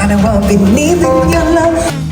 I don't want beneath in your love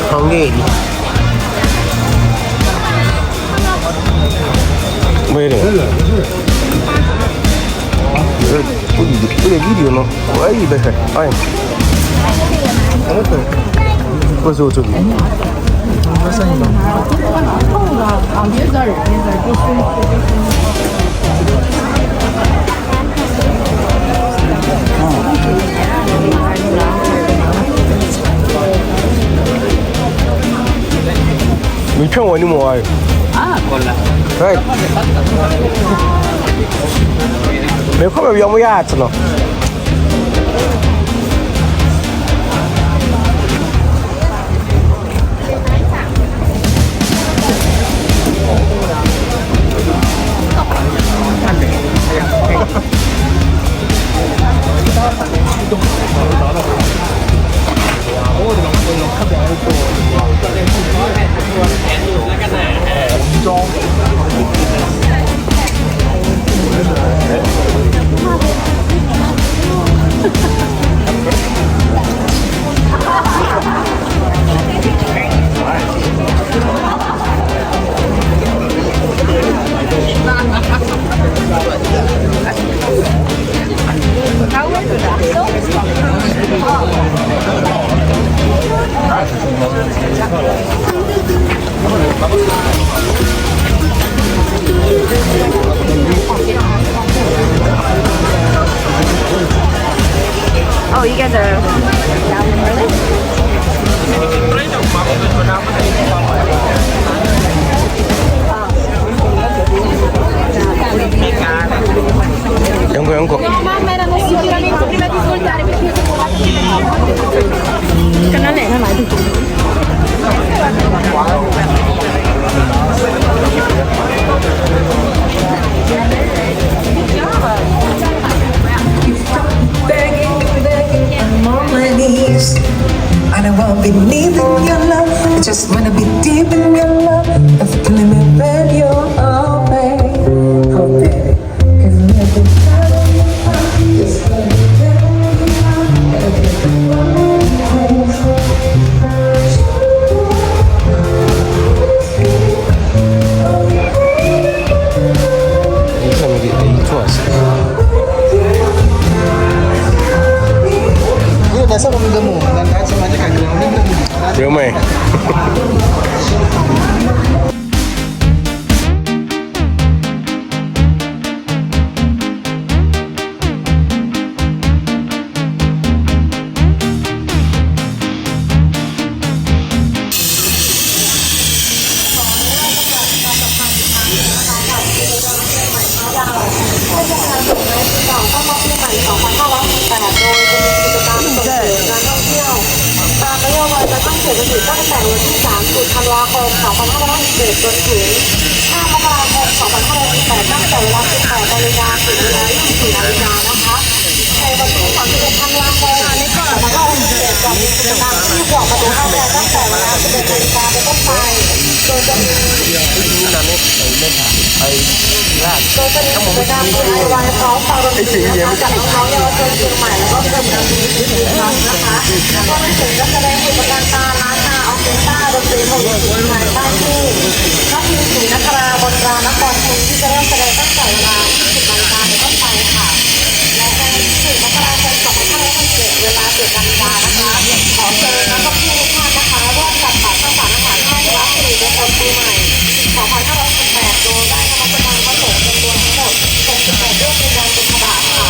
Hungry. Wait a minute. Put a video, no? Why are you there? Fine. What's your tool? Mi più o meno muore. Ah, quella. Right. Ma come abbiamo ghiaccio, no? Oh, you guys are down early? Yanko. Mamma erano sicuramente prima di svoltare perché io sono la che non è, non è tutto. ยาวเทศกาลดอกไม้ปีเก่าต้อนรับปีใหม่2568โดยจะมีกิจกรรมส่งเสริมการท่องเที่ยวตามนโยบายการท่องเที่ยวจะตั้งแต่วันที่30ธันวาคม2567จนถึง5มกราคม2568ตั้งแต่เวลา18 นาฬิกาถึงเวลา24 นาฬิกานะคะในวันที่31ธันวาคม2567จะมีกิจกรรมที่บอกประตูห้างแดงตั้งแต่เวลา11 นาฬิกาเป็นต้นไปโดยจะมี นี่นั่นนี่ไอ้ลาด โดยจะมีกิจกรรม DIY พร้อมฟังดนตรีนะคะจากน้องๆเยาวชนเชียงใหม่แล้วก็เพื่อนๆที่นะคะแล้วก็ไม่ถึงนักแสดงหุ่นประการตาล้านนาออเคสตราดนตรีของสุดท้ายใต้ที่นักพิมพ์ศรีนคราบนรานครชุมที่จะเริ่มแสดงตั้งแต่เวลา20 นาฬิกาเป็นต้นไปค่ะและใน4 มกราคม2567เวลา7 นาฬิกานะคะขอเชิญนักท่องเที่ยวทุกท่านนะคะร่วมจัดสรรข้าวสารอาหารให้รับสิริมงคลปีใหม่2568โดยได้นำมาประทานพระสงฆ์จำนวนทั้งหมด68รูปในวันเป็นขบาค่ะ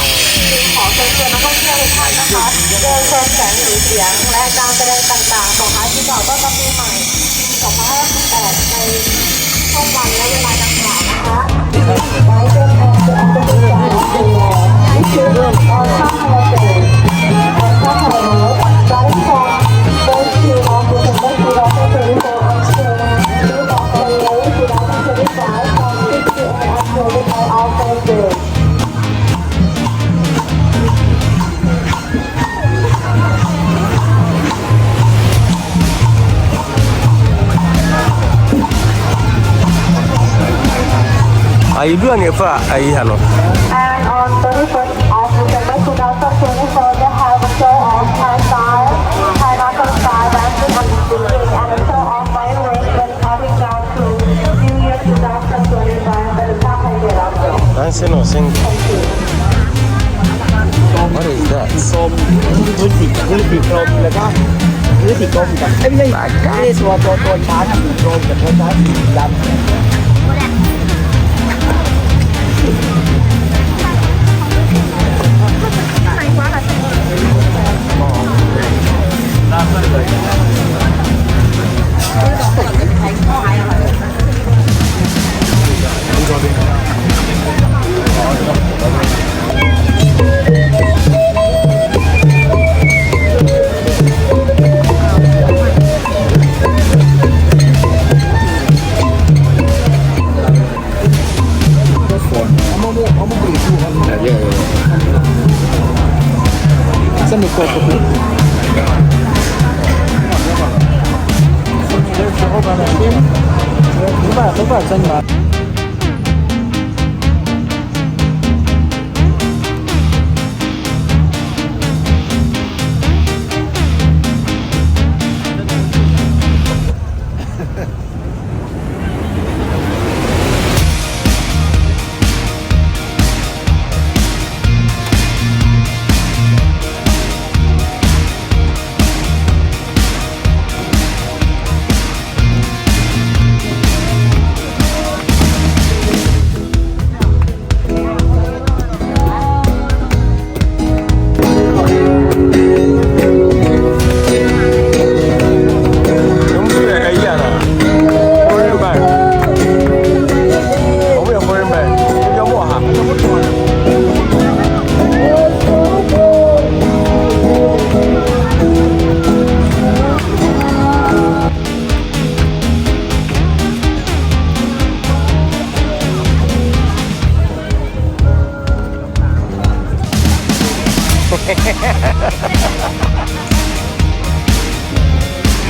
จึงขอเชิญชวนนักท่องเที่ยวทุกท่านนะคะเดินชมแสงสีเสียงและการแสดงต่างๆส่งท้ายปีเก่าต้อนรับปีใหม่2568ในช่วงวันและเวลาดังกล่าวนะคะไว้เป็นแอนด์อันเป็นการดูแลนี่คือเรื่องออนข้าวทะเลออนข้าวทะเลไร้ฟองโดยคิวออนดูเป็นได้คิวเราเป็นตัวนี้ตัวออนเชียร์ดูบอกกันเลยคิวเราเป็นตัวนี้ไร้ฟองที่คิวออนเชียร์ได้ไปเอาไปเดิน Ai dua ni apa? Ai halo. And on 31st of December 2024, they have a show of Thai style, Thai local style dancing and singing, and a show of fireworks when counting down to New Year 2025 by the time I get up there. Dancing or sing? Thank you. What is that? ส้มพื้นผิดกลมแล้วก็พื้นผิดกลมกับไม่ใช่ตัวช้างสีกลมกับตัวช้างสีดำ send me coco. Lúc vào chân mà.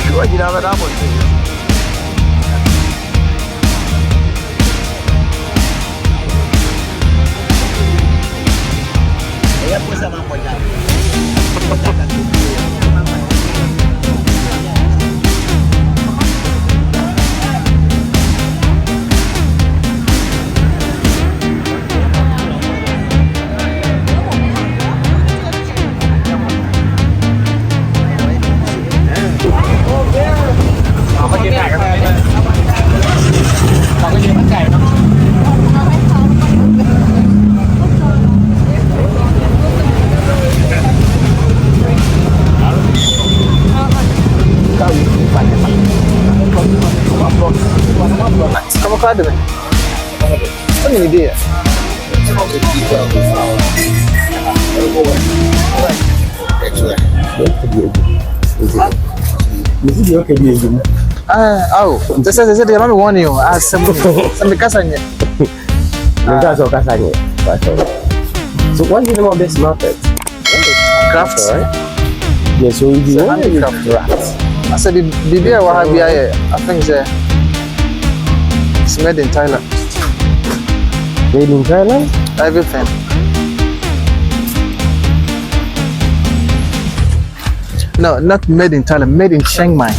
Sure, you never that one. Ayan po sa mga kolam. Kamu kada nih? Kan ini dia. Oh, this is the only one you ask some kasanya. That's all kasanya. So what do you know of this market? Craft, Right? Yeah, so if you want to craft rats. I said the I think it's made in Thailand. Made in Thailand? Everything. No, not made in Thailand, made in Chiang Mai.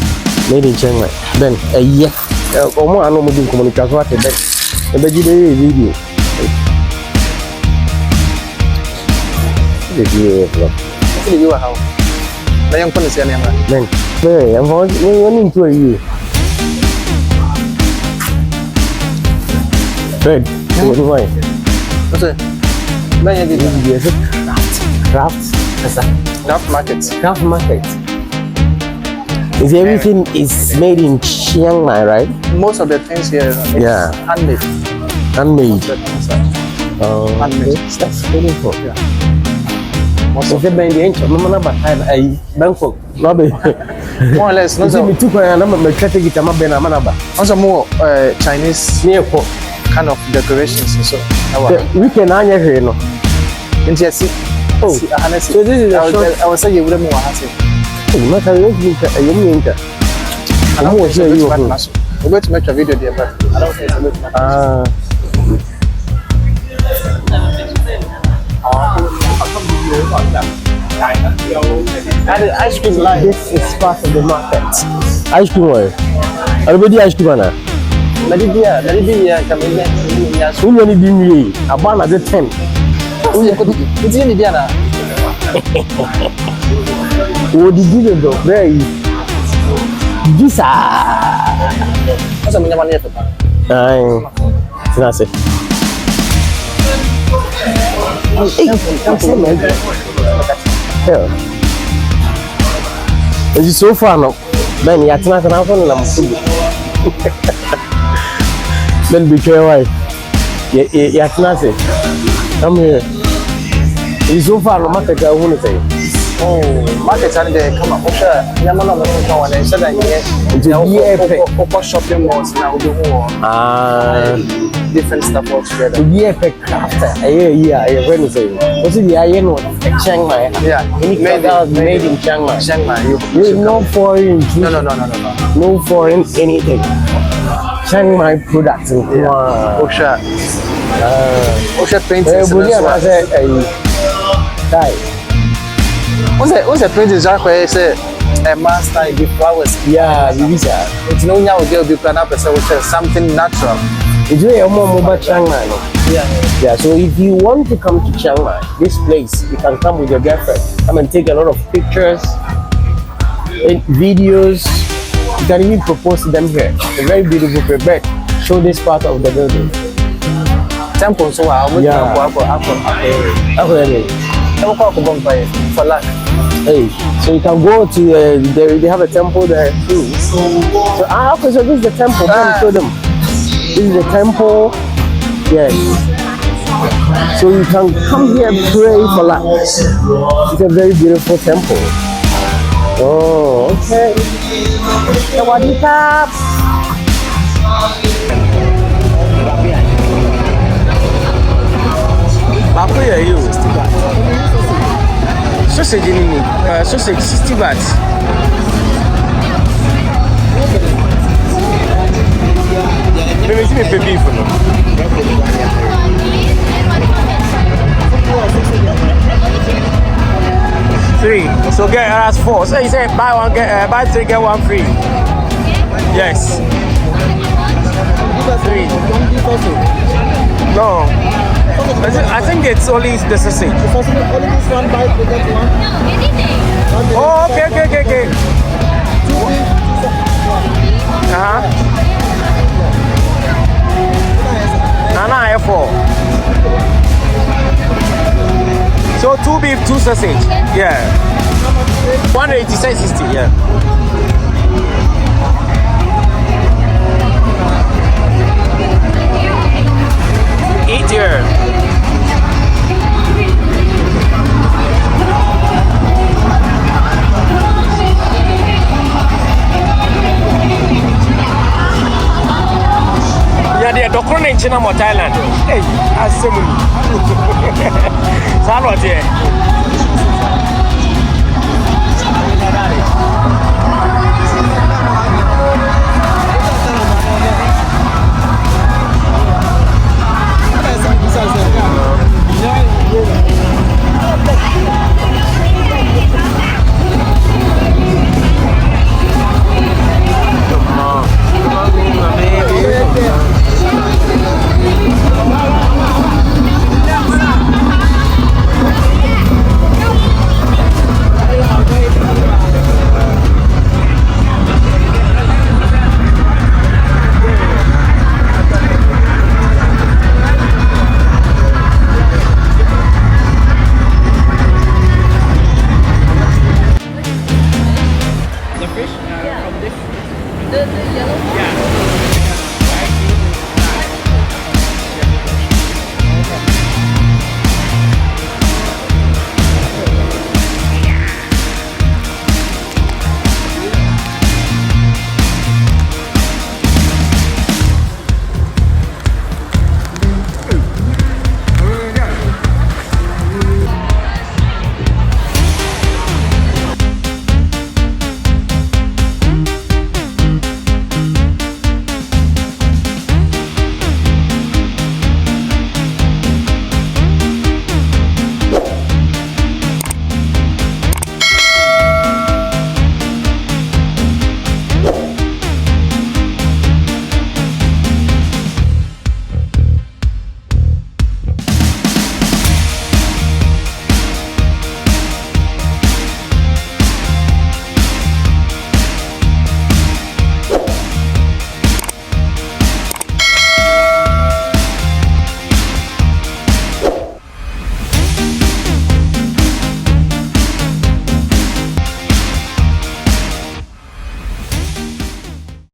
Made in Chiang Mai. Then, yeah. Omo ano mo din komunikasyon ate then. Ebe jide video. Video. Sili you how? Na yung pun siya niya. Then, ang yung to you. Fred, what do I? Kasi na yung video. Yes, craft. Craft markets. Craft market. Is everything is made in Chiang Mai, right? Most of the things here is handmade. Handmade. Handmade. That's very cool. Yeah. Most of the band ain't mama na batay ay Bangkok. No be. More or less. No, Kasi mi tuko na me kete kita mabe na manaba. Also more Chinese Near ko. kind of decorations and so. Weekend anya hwe no. Into a see. Oh. So this is a short. I would say you wouldn't want to see. Ma ta yo ki ta yo mi nka. I don't Mo think se it's yo a ko. We're going to make a video there, but I don't think it's a good match. And ice cream line. This is part of the market. Ice cream oil. Everybody ice cream na. Nalibia, kamile, ya. Who only be me? Abana the 10. Uye kodi. It's in Indiana. Wo di di do very. Gisa. Sasa mnyamani yetu. Ai. Sinase. Yeah. It's so far no. Ben ya tena tena hapo na mfugo. Ben be careful. Ya tena se. Come here. It's so far no market ga hunu sai. Oh, market and they come up. Osha, nyamana mo ko wana isa da nye. Oko shopping malls na udu ho. Different stuff all together. Yeah, pe craft. Yeah, when you say. What's the yeah no Chiang Mai. Yeah, Made in Chiang Mai. Chiang Mai. No foreign. No. No foreign anything. Chiang Mai products. Yeah. Osha paintings. What's the painting Jack say a master in the flowers? Yeah, visa. It's no now they'll be plan up so which is something natural. It's really a more mobile Chiang Mai. No? Yeah, so if you want to come to Chiang Mai, this place, you can come with your girlfriend. Come and take a lot of pictures, and videos. You can even propose to them here. A very beautiful prepared. Show this part of the building. Temple so how much for luck. Hey, so you can go to they have a temple there too. So okay, so this is the temple. Come show them. This is the temple. Yes. So you can come here and pray for luck. It's a very beautiful temple. Oh, okay. Sawadee krap. Apa ya you? Sausage ini, sausage 60 baht. Maybe it's a beef no. Three. So get us 4. So you say buy 3 get 1 free. Yes. 3. No. I think it's only the sausage. Only this one bite we get one. Oh, okay. Nana F4. So 2 beef, 2 sausage. Yeah. 186.60. Yeah. Eat here. na de dokoro ne nchina mo Thailand. Hey, asemu. Salo je.